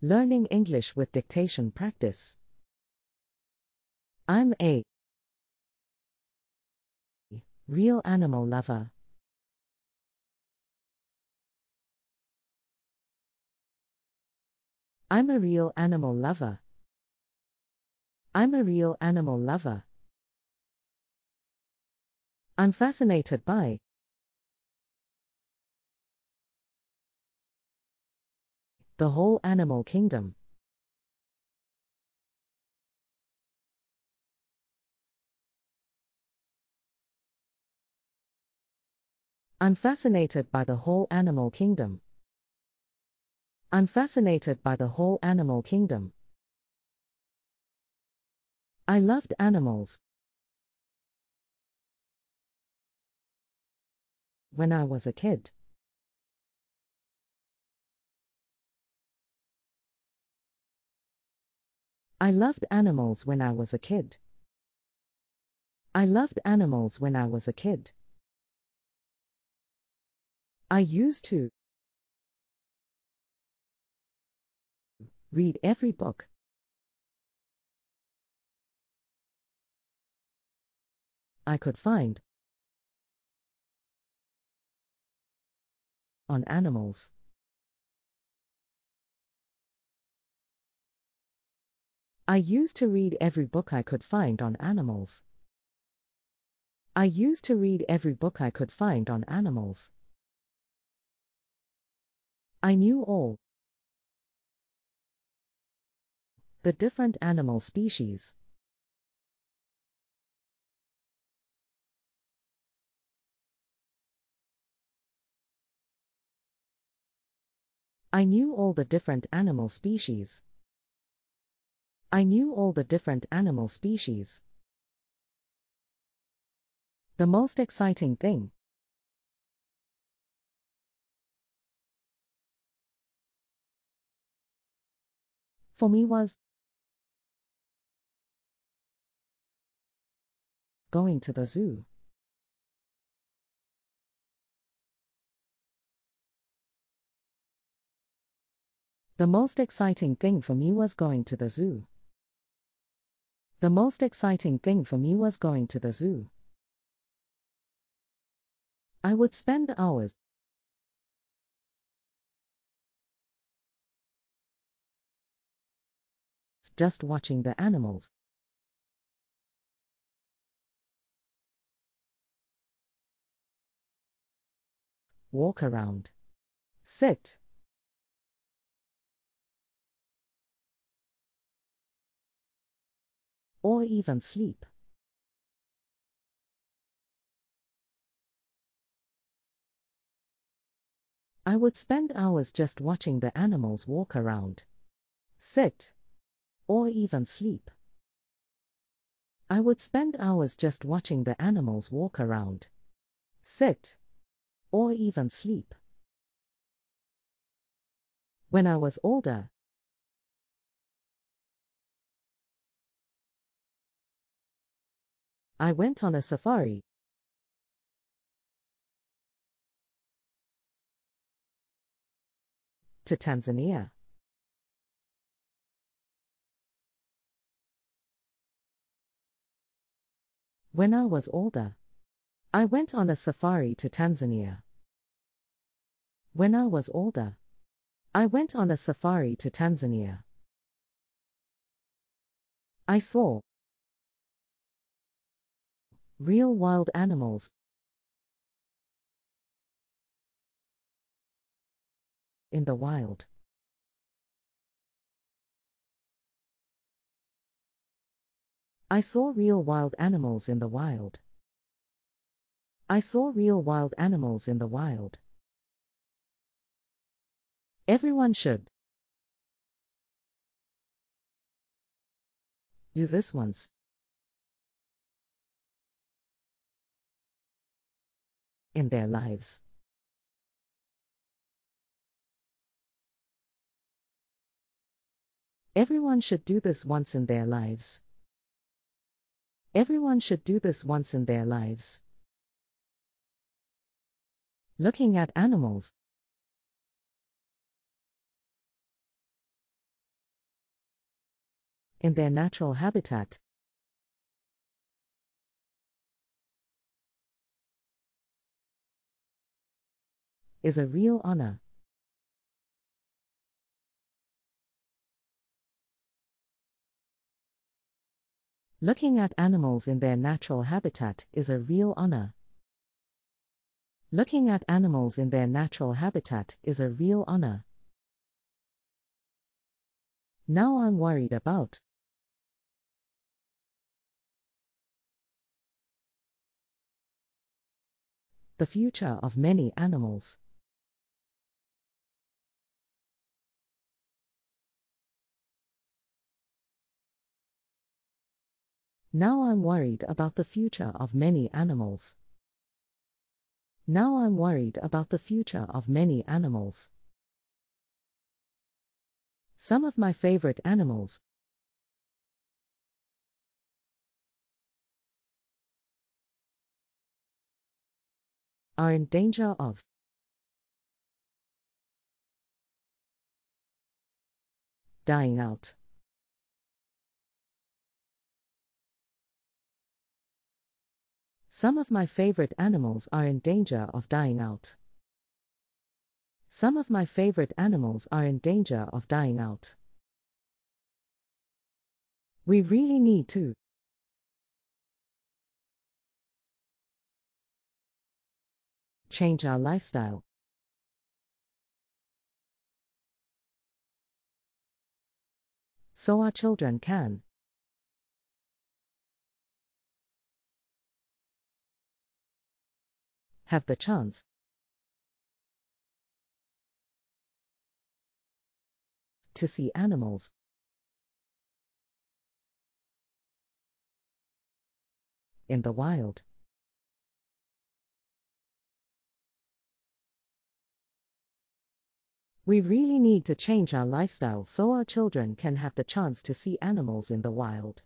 Learning English with dictation practice. I'm a real animal lover. I'm a real animal lover. I'm a real animal lover. I'm fascinated by the whole animal kingdom. I'm fascinated by the whole animal kingdom. I'm fascinated by the whole animal kingdom. I loved animals when I was a kid. I loved animals when I was a kid. I loved animals when I was a kid. I used to read every book I could find on animals. I used to read every book I could find on animals. I used to read every book I could find on animals. I knew all the different animal species. I knew all the different animal species. I knew all the different animal species. The most exciting thing for me was going to the zoo. The most exciting thing for me was going to the zoo. The most exciting thing for me was going to the zoo. I would spend hours just watching the animals walk around, sit, or even sleep. I would spend hours just watching the animals walk around, sit, or even sleep. I would spend hours just watching the animals walk around, sit, or even sleep. When I was older, I went on a safari to Tanzania. When I was older, I went on a safari to Tanzania. When I was older, I went on a safari to Tanzania. I saw real wild animals in the wild. I saw real wild animals in the wild. I saw real wild animals in the wild. Everyone should do this once in their lives. Everyone should do this once in their lives. Everyone should do this once in their lives. Looking at animals in their natural habitat is a real honor. Looking at animals in their natural habitat is a real honor. Looking at animals in their natural habitat is a real honor. Now I'm worried about the future of many animals. Now I'm worried about the future of many animals. Now I'm worried about the future of many animals. Some of my favorite animals are in danger of dying out. Some of my favorite animals are in danger of dying out. Some of my favorite animals are in danger of dying out. We really need to change our lifestyle so our children can have the chance to see animals in the wild. We really need to change our lifestyle so our children can have the chance to see animals in the wild.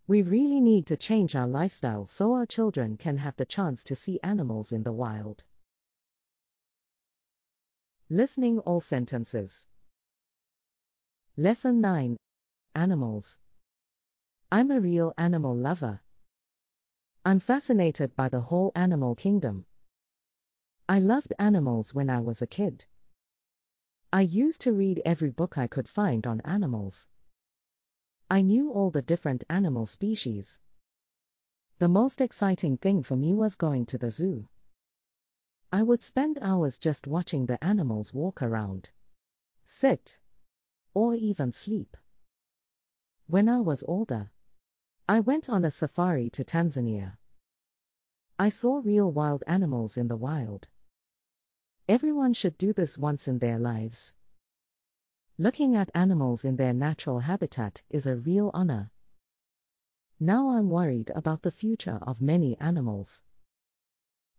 We really need to change our lifestyle so our children can have the chance to see animals in the wild. Listening all sentences. Lesson 9. Animals. I'm a real animal lover. I'm fascinated by the whole animal kingdom. I loved animals when I was a kid. I used to read every book I could find on animals. I knew all the different animal species. The most exciting thing for me was going to the zoo. I would spend hours just watching the animals walk around, sit, or even sleep. When I was older, I went on a safari to Tanzania. I saw real wild animals in the wild. Everyone should do this once in their lives. Looking at animals in their natural habitat is a real honor. Now I'm worried about the future of many animals.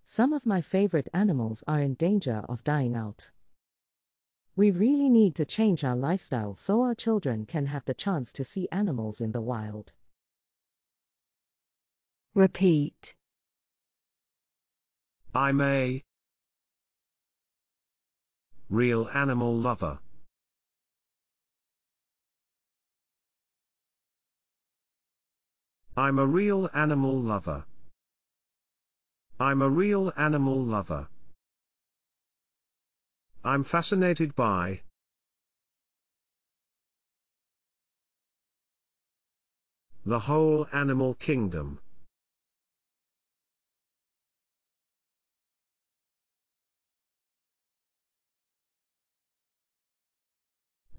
Some of my favorite animals are in danger of dying out. We really need to change our lifestyle so our children can have the chance to see animals in the wild. Repeat. I'm a real animal lover. I'm a real animal lover. I'm a real animal lover. I'm fascinated by the whole animal kingdom.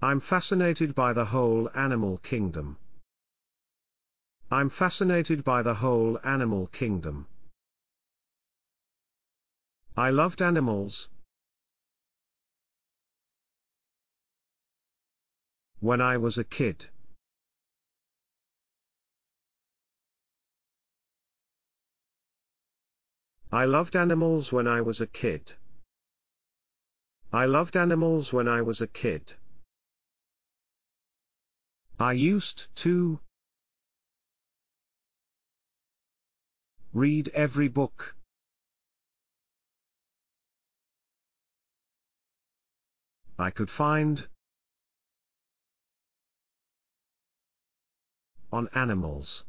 I'm fascinated by the whole animal kingdom. I'm fascinated by the whole animal kingdom. I loved animals when I was a kid. I loved animals when I was a kid. I loved animals when I was a kid. I used to read every book I could find on animals.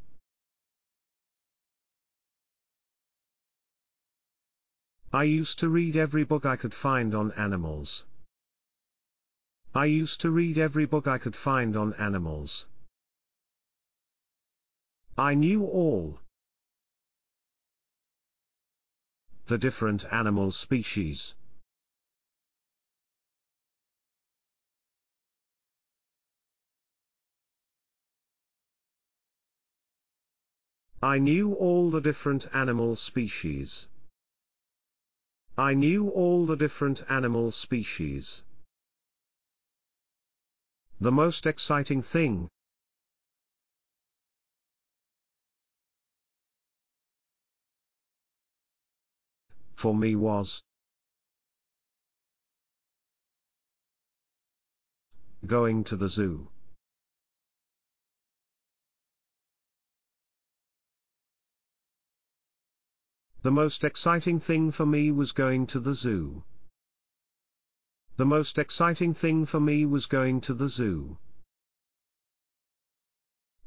I used to read every book I could find on animals. I used to read every book I could find on animals. I knew all the different animal species. I knew all the different animal species. I knew all the different animal species. The most exciting thing for me was going to the zoo. The most exciting thing for me was going to the zoo. The most exciting thing for me was going to the zoo.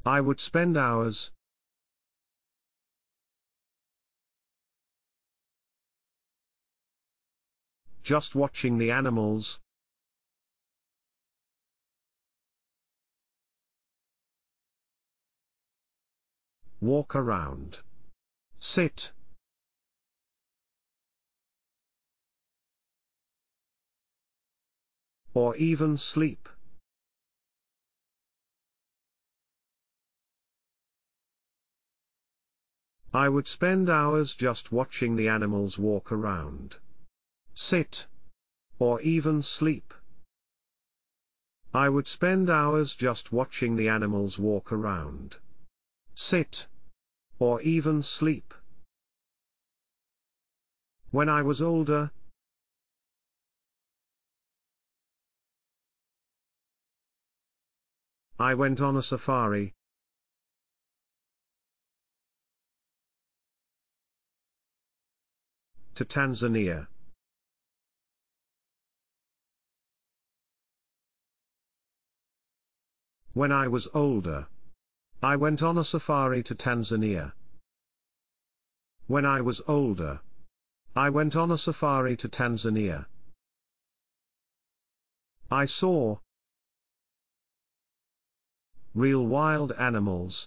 I would spend hours just watching the animals walk around, sit, or even sleep. I would spend hours just watching the animals walk around, sit, or even sleep. I would spend hours just watching the animals walk around, sit, or even sleep. When I was older, I went on a safari to Tanzania. When I was older, I went on a safari to Tanzania. When I was older, I went on a safari to Tanzania. I saw real wild animals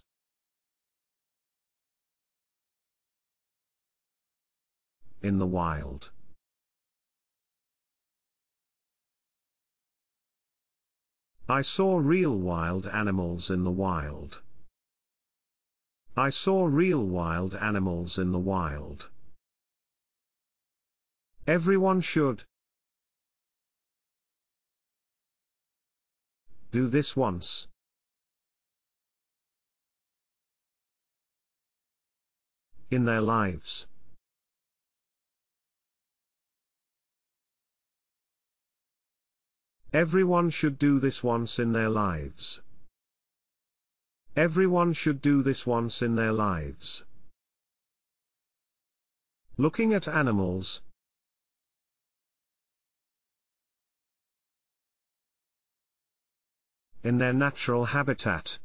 in the wild. I saw real wild animals in the wild. I saw real wild animals in the wild. Everyone should do this once in their lives. Everyone should do this once in their lives. Everyone should do this once in their lives. Looking at animals in their natural habitat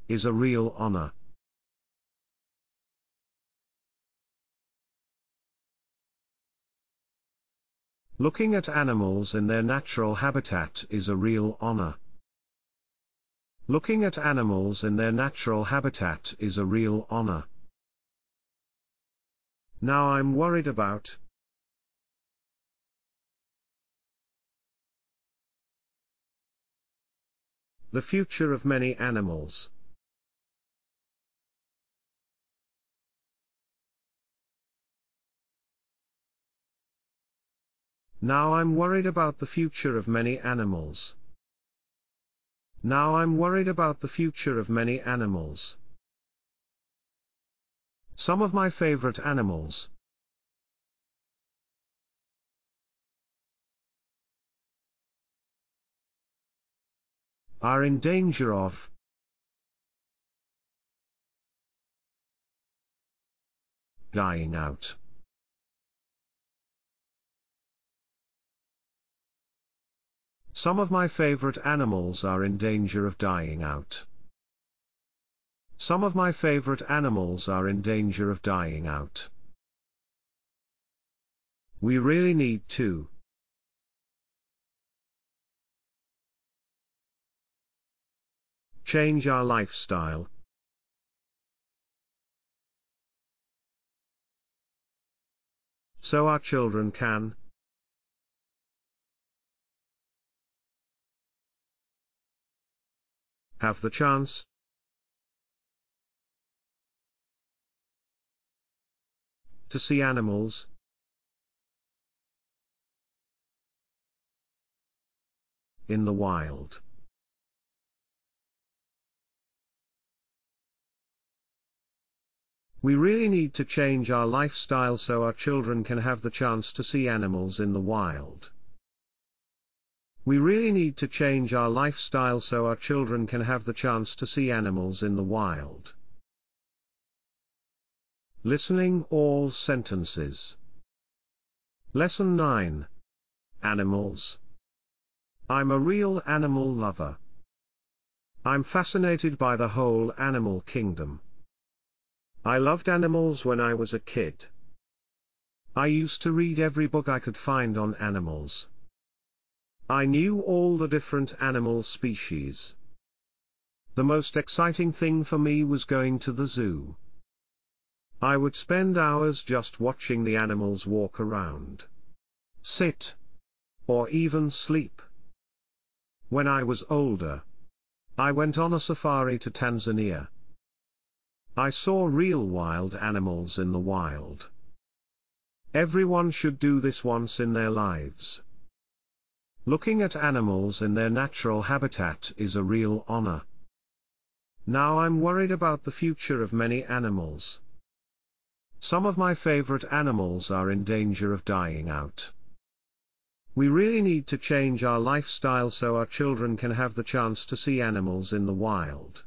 is a real honor. Looking at animals in their natural habitat is a real honor. Looking at animals in their natural habitat is a real honor. Now I'm worried about the future of many animals. Now I'm worried about the future of many animals. Now I'm worried about the future of many animals. Some of my favorite animals are in danger of dying out. Some of my favorite animals are in danger of dying out. Some of my favorite animals are in danger of dying out. We really need to change our lifestyle so our children can have the chance to see animals in the wild. We really need to change our lifestyle so our children can have the chance to see animals in the wild. We really need to change our lifestyle so our children can have the chance to see animals in the wild. Listening all sentences. Lesson 9. Animals. I'm a real animal lover. I'm fascinated by the whole animal kingdom. I loved animals when I was a kid. I used to read every book I could find on animals. I knew all the different animal species. The most exciting thing for me was going to the zoo. I would spend hours just watching the animals walk around, sit, or even sleep. When I was older, I went on a safari to Tanzania. I saw real wild animals in the wild. Everyone should do this once in their lives. Looking at animals in their natural habitat is a real honor. Now I'm worried about the future of many animals. Some of my favorite animals are in danger of dying out. We really need to change our lifestyle so our children can have the chance to see animals in the wild.